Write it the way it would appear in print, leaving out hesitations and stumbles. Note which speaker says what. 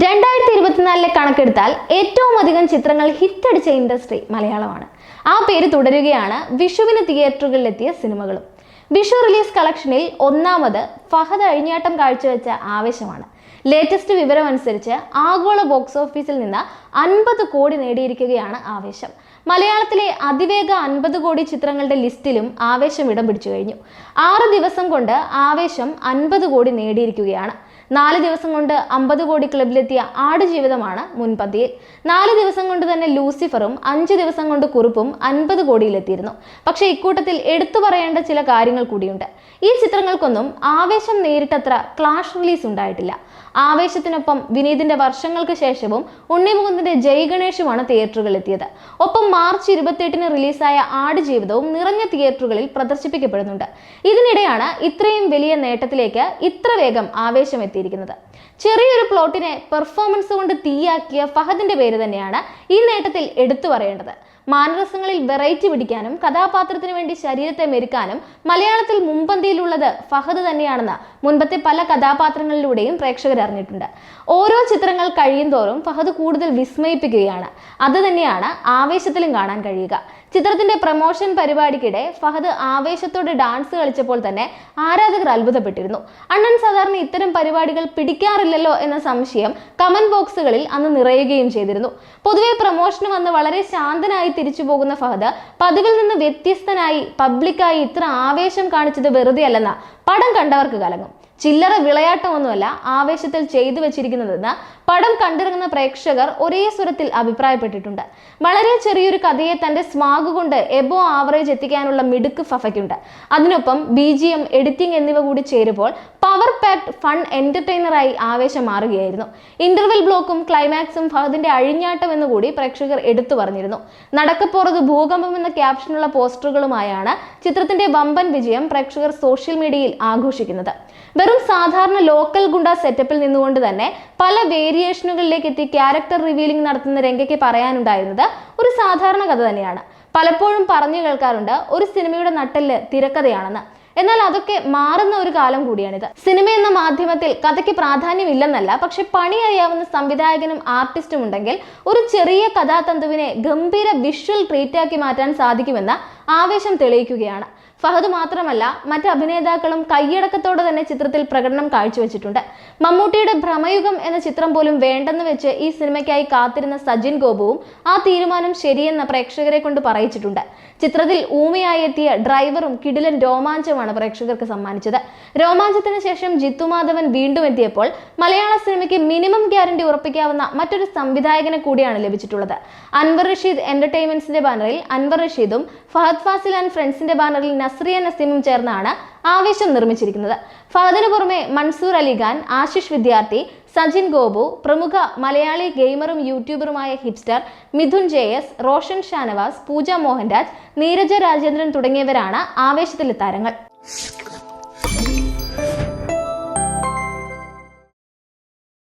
Speaker 1: 2024 കണക്കെടുത്താൽ ഏറ്റവും അധികം ചിത്രങ്ങൾ ഹിറ്റടിച്ച ഇൻഡസ്ട്രി മലയാളമാണ്. ആ പേര് തുടരുകയാണ് വിഷുവിന് തിയേറ്ററുകളിലെത്തിയ സിനിമകളും. വിഷു റിലീസ് കളക്ഷനിൽ ഒന്നാമത് ഫഹദ് അഴിഞ്ഞാട്ടം കാഴ്ചവെച്ച ആവേശമാണ്. ലേറ്റസ്റ്റ് വിവരം അനുസരിച്ച് ആഗോള ബോക്സ് ഓഫീസിൽ നിന്ന് 50 കോടി നേടിയിരിക്കുകയാണ് ആവേശം. മലയാളത്തിലെ അതിവേഗ 50 കോടി ചിത്രങ്ങളുടെ ലിസ്റ്റിലും ആവേശം ഇടം പിടിച്ചു കഴിഞ്ഞു. 6 ദിവസം കൊണ്ട് ആവേശം 50 കോടി നേടിയിരിക്കുകയാണ്. 4 ദിവസം കൊണ്ട് 50 കോടി ക്ലബിലെത്തിയ ആടുജീവിതമാണ് മുൻപന്തിയിൽ. 4 ദിവസം കൊണ്ട് തന്നെ ലൂസിഫറും 5 ദിവസം കൊണ്ട് കുറുപ്പും 50 കോടിയിലെത്തിയിരുന്നു. പക്ഷേ ഇക്കൂട്ടത്തിൽ എടുത്തു പറയേണ്ട ചില കാര്യങ്ങൾ കൂടിയുണ്ട്. ഈ ചിത്രങ്ങൾക്കൊന്നും ആവേശം നേരിട്ടത്ര ക്ലാഷ് റിലീസ് ഉണ്ടായിട്ടില്ല. ആവേശത്തിനൊപ്പം വിനീതിന്റെ വർഷങ്ങൾക്ക് ശേഷവും ഉണ്ണിമുകുന്ദന്റെ ജയ് ഗണേഷുമാണ് തിയേറ്ററുകളിൽ എത്തിയത്. ഒപ്പം മാർച്ച് 28-ന് റിലീസായ ആടുജീവിതവും നിറഞ്ഞ തിയേറ്ററുകളിൽ പ്രദർശിപ്പിക്കപ്പെടുന്നുണ്ട്. ഇതിനിടെയാണ് ഇത്രയും വലിയ നേട്ടത്തിലേക്ക് ഇത്ര വേഗം ആവേശം എത്തിയിരിക്കുന്നത്. ചെറിയൊരു പ്ലോട്ടിനെ പെർഫോമൻസ് കൊണ്ട് തീയാക്കിയ ഫഹദിന്റെ പേര് തന്നെയാണ് ഈ നേട്ടത്തിൽ എടുത്തു പറയേണ്ടത്. മാനരസങ്ങളിൽ വെറൈറ്റി പിടിക്കാനും കഥാപാത്രത്തിന് വേണ്ടി ശരീരത്തെ മെരുക്കാനും മലയാളത്തിൽ മുൻപന്തിയിലുള്ളത് ഫഹദ് തന്നെയാണെന്ന് മുൻപത്തെ പല കഥാപാത്രങ്ങളിലൂടെയും പ്രേക്ഷകർ അറിഞ്ഞിട്ടുണ്ട്. ഓരോ ചിത്രങ്ങൾ കഴിയുന്തോറും ഫഹദ് കൂടുതൽ വിസ്മയിപ്പിക്കുകയാണ്. അത് തന്നെയാണ് ആവേശത്തിലും കാണാൻ കഴിയുക. ചിത്രത്തിന്റെ പ്രമോഷൻ പരിപാടിക്കിടെ ഫഹദ് ആവേശത്തോടെ ഡാൻസ് കളിച്ചപ്പോൾ തന്നെ ആരാധകർ അത്ഭുതപ്പെട്ടിരുന്നു. അണ്ണൻ സാധാരണ ഇത്തരം പരിപാടികൾ പിടിക്കാറില്ലല്ലോ എന്ന സംശയം കമന്റ് ബോക്സുകളിൽ അന്ന് നിറയുകയും ചെയ്തിരുന്നു. പൊതുവെ പ്രമോഷന് വന്ന് വളരെ ശാന്തനായി തിരിച്ചു പോകുന്ന ഫഹദ് പതിവിൽ നിന്ന് വ്യത്യസ്തനായി പബ്ലിക്കായി ഇത്ര ആവേശം കാണിച്ചത് വെറുതെ അല്ലെന്ന പടം കണ്ടവർക്ക് കലങ്ങും. ചില്ലറ വിളയാട്ടമൊന്നുമല്ല ആവേശത്തിൽ ചെയ്തു വെച്ചിരിക്കുന്നതെന്ന് പടം കണ്ടിറങ്ങുന്ന പ്രേക്ഷകർ ഒരേ സ്വരത്തിൽ അഭിപ്രായപ്പെട്ടിട്ടുണ്ട്. വളരെ ചെറിയൊരു കഥയെ തന്റെ സ്മാഗ് കൊണ്ട് എബോ ആവറേജ് എത്തിക്കാനുള്ള മിടുക്ക് ഫഫയ്ക്കുണ്ട്. അതിനൊപ്പം BGM, എഡിറ്റിംഗ് എന്നിവ കൂടി ചേരുമ്പോൾ പവർ പാക്ഡ് ഫൺ എന്റർടൈനറായി ആവേശം മാറുകയായിരുന്നു. ഇന്റർവെൽ ബ്ലോക്കും ക്ലൈമാക്സും ഫഹദിന്റെ അഴിഞ്ഞാട്ടം എന്നുകൂടി പ്രേക്ഷകർ എടുത്തു പറഞ്ഞിരുന്നു. നടക്കപ്പോറത് ഭൂകമ്പം എന്ന ക്യാപ്ഷനുള്ള പോസ്റ്ററുകളുമായാണ് ചിത്രത്തിന്റെ വമ്പൻ വിജയം പ്രേക്ഷകർ സോഷ്യൽ മീഡിയയിൽ ആഘോഷിക്കുന്നത്. വെറും സാധാരണ ലോക്കൽ ഗുണ്ട സെറ്റപ്പിൽ നിന്നുകൊണ്ട് തന്നെ പല വേരിയേഷനുകളിലേക്ക് എത്തി ക്യാരക്ടർ റിവീലിംഗ് നടത്തുന്ന രംഗയ്ക്ക് പറയാനുണ്ടായിരുന്നത് ഒരു സാധാരണ കഥ തന്നെയാണ്. പലപ്പോഴും പറഞ്ഞു കേൾക്കാറുണ്ട് ഒരു സിനിമയുടെ നട്ടെല്ല് തിരക്കഥയാണെന്ന്. എന്നാൽ അതൊക്കെ മാറുന്ന ഒരു കാലം കൂടിയാണിത്. സിനിമ എന്ന മാധ്യമത്തിൽ കഥയ്ക്ക് പ്രാധാന്യമില്ലെന്നല്ല, പക്ഷെ പണി അറിയാവുന്ന സംവിധായകനും ആർട്ടിസ്റ്റും ഉണ്ടെങ്കിൽ ഒരു ചെറിയ കഥാതന്തുവിനെ ഗംഭീര വിഷ്വൽ ട്രീറ്റാക്കി മാറ്റാൻ സാധിക്കുമെന്ന് ആവേശം തെളിയിക്കുകയാണ്. ഫഹദ് മാത്രമല്ല, മറ്റ് അഭിനേതാക്കളും കൈയടക്കത്തോടെ തന്നെ ചിത്രത്തിൽ പ്രകടനം കാഴ്ചവെച്ചിട്ടുണ്ട്. മമ്മൂട്ടിയുടെ ഭ്രമയുഗം എന്ന ചിത്രം പോലും വേണ്ടെന്ന് വെച്ച് ഈ സിനിമയ്ക്കായി കാത്തിരുന്ന സജിൻ ഗോപുവും ആ തീരുമാനം ശരിയെന്ന് പ്രേക്ഷകരെ കൊണ്ട് പറയിച്ചിട്ടുണ്ട്. ചിത്രത്തിൽ ഊമയായി എത്തിയ ഡ്രൈവറും കിടിലൻ രോമാഞ്ചമാണ് പ്രേക്ഷകർക്ക് സമ്മാനിച്ചത്. രോമാഞ്ചത്തിന് ശേഷം ജിത്തു മാധവൻ വീണ്ടും എത്തിയപ്പോൾ മലയാള സിനിമയ്ക്ക് മിനിമം ഗ്യാരണ്ടി ഉറപ്പിക്കാവുന്ന മറ്റൊരു സംവിധായകനെ കൂടിയാണ് ലഭിച്ചിട്ടുള്ളത്. അൻവർ റഷീദ് എന്റർടൈൻമെന്റ്സിന്റെ ബാനറിൽ അൻവർ റഷീദും ഫഹദ് ഫാസിൽ ആൻഡ് ഫ്രണ്ട്സിന്റെ ബാനറിൽ നസ്രിയ നസീമും ചേർന്നാണ് ആവേശം നിർമ്മിച്ചിരിക്കുന്നത്. ഫഹദിന് പുറമെ മൻസൂർ അലിഖാൻ, ആശിഷ് വിദ്യാർത്ഥി, സജിൻ ഗോപു, പ്രമുഖ മലയാളി ഗെയിമറും യൂട്യൂബറുമായ ഹിപ്സ്റ്റർ മിഥുൻ JS, റോഷൻ ഷാനവാസ്, പൂജ മോഹൻരാജ്, നീരജ രാജേന്ദ്രൻ തുടങ്ങിയവരാണ് ആവേശത്തിലെ താരങ്ങൾ.